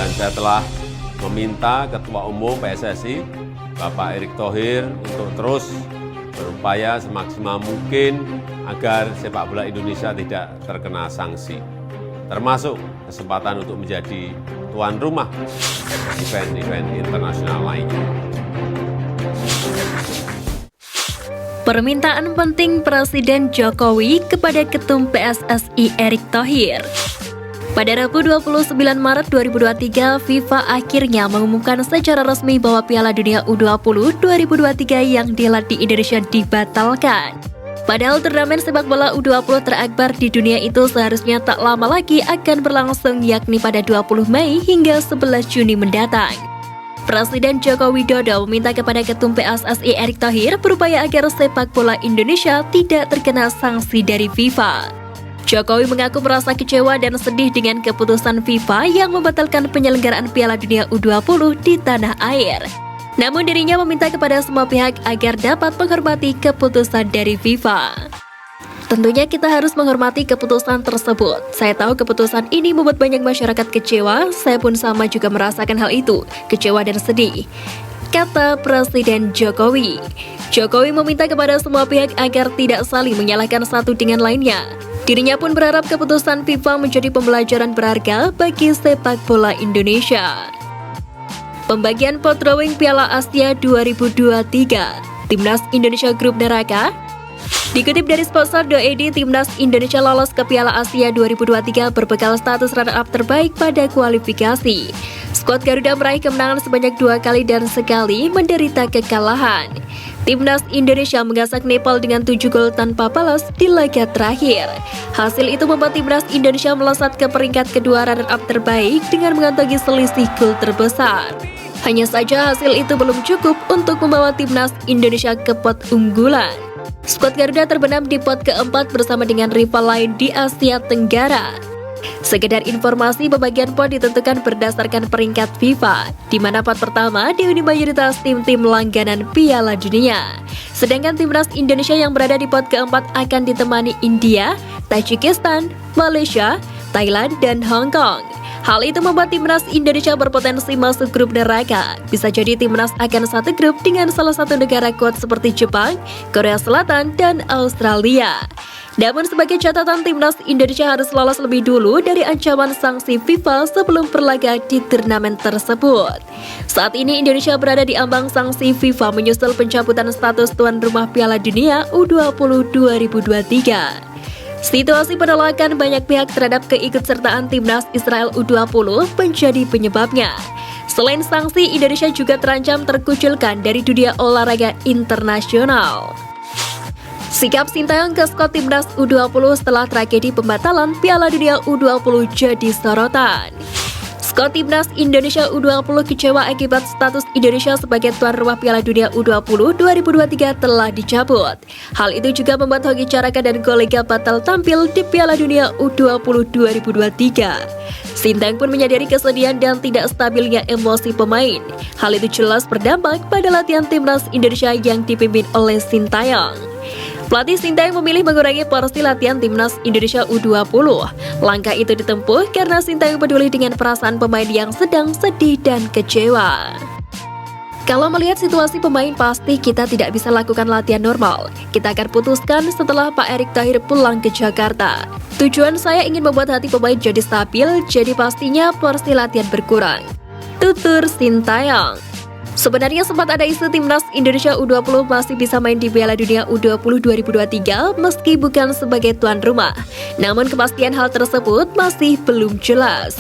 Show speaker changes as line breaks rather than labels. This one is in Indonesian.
Dan saya telah meminta Ketua Umum PSSI, Bapak Erick Thohir, untuk terus berupaya semaksimal mungkin agar sepak bola Indonesia tidak terkena sanksi, termasuk kesempatan untuk menjadi tuan rumah event-event internasional lainnya.
Permintaan penting Presiden Jokowi kepada Ketum PSSI Erick Thohir. Pada Rabu 29 Maret 2023, FIFA akhirnya mengumumkan secara resmi bahwa Piala Dunia U20 2023 yang dihelat di Indonesia dibatalkan. Padahal turnamen sepak bola U20 terakbar di dunia itu seharusnya tak lama lagi akan berlangsung, yakni pada 20 Mei hingga 11 Juni mendatang. Presiden Joko Widodo meminta kepada Ketum PSSI Erick Thohir berupaya agar sepak bola Indonesia tidak terkena sanksi dari FIFA. Jokowi mengaku merasa kecewa dan sedih dengan keputusan FIFA yang membatalkan penyelenggaraan Piala Dunia U20 di tanah air. Namun dirinya meminta kepada semua pihak agar dapat menghormati keputusan dari FIFA. Tentunya kita harus menghormati keputusan tersebut. Saya tahu keputusan ini membuat banyak masyarakat kecewa, saya pun sama juga merasakan hal itu, kecewa dan sedih, kata Presiden Jokowi. Jokowi meminta kepada semua pihak agar tidak saling menyalahkan satu dengan lainnya. Dirinya pun berharap keputusan FIFA menjadi pembelajaran berharga bagi sepak bola Indonesia. Pembagian pot drawing Piala Asia 2023, Timnas Indonesia Grup Neraka. Dikutip dari sponsor DoED, Timnas Indonesia lolos ke Piala Asia 2023 berbekal status runner-up terbaik pada kualifikasi. Skuad Garuda meraih kemenangan sebanyak 2 kali dan sekali menderita kekalahan. Timnas Indonesia menggasak Nepal dengan 7 gol tanpa balas di laga terakhir. Hasil itu membuat Timnas Indonesia melesat ke peringkat kedua runner-up terbaik dengan mengantongi selisih gol terbesar. Hanya saja hasil itu belum cukup untuk membawa Timnas Indonesia ke pot unggulan. Skuad Garuda terbenam di pot keempat bersama dengan rival lain di Asia Tenggara. Sekedar informasi, pembagian pot ditentukan berdasarkan peringkat FIFA, di mana pot pertama dihuni mayoritas tim-tim langganan Piala Dunia. Sedangkan Timnas Indonesia yang berada di pot keempat akan ditemani India, Tajikistan, Malaysia, Thailand, dan Hong Kong. Hal itu membuat Timnas Indonesia berpotensi masuk grup neraka. Bisa jadi Timnas akan satu grup dengan salah satu negara kuat seperti Jepang, Korea Selatan, dan Australia. Namun sebagai catatan, Timnas Indonesia harus lolos lebih dulu dari ancaman sanksi FIFA sebelum berlaga di turnamen tersebut. Saat ini Indonesia berada di ambang sanksi FIFA menyusul pencabutan status tuan rumah Piala Dunia U20 2023. Situasi penolakan banyak pihak terhadap keikutsertaan Timnas Israel U20 menjadi penyebabnya. Selain sanksi, Indonesia juga terancam terkucilkan dari dunia olahraga internasional. Sikap Sintayong ke skuad Timnas U20 setelah tragedi pembatalan Piala Dunia U20 jadi sorotan. Skuad Timnas Indonesia U20 kecewa akibat status Indonesia sebagai tuan rumah Piala Dunia U20 2023 telah dicabut. Hal itu juga membuat Hoki Caraka dan kolega batal tampil di Piala Dunia U20 2023. Sintayong pun menyadari kesedihan dan tidak stabilnya emosi pemain. Hal itu jelas berdampak pada latihan Timnas Indonesia yang dipimpin oleh Sintayong. Pelatih Sintayong memilih mengurangi porsi latihan Timnas Indonesia U20. Langkah itu ditempuh karena Sintayong peduli dengan perasaan pemain yang sedang sedih dan kecewa. Kalau melihat situasi pemain, pasti kita tidak bisa lakukan latihan normal. Kita akan putuskan setelah Pak Erick Thohir pulang ke Jakarta. Tujuan saya ingin membuat hati pemain jadi stabil, jadi pastinya porsi latihan berkurang, tutur Sintayong. Sebenarnya sempat ada isu Timnas Indonesia U20 masih bisa main di Piala Dunia U20 2023 meski bukan sebagai tuan rumah. Namun kepastian hal tersebut masih belum jelas.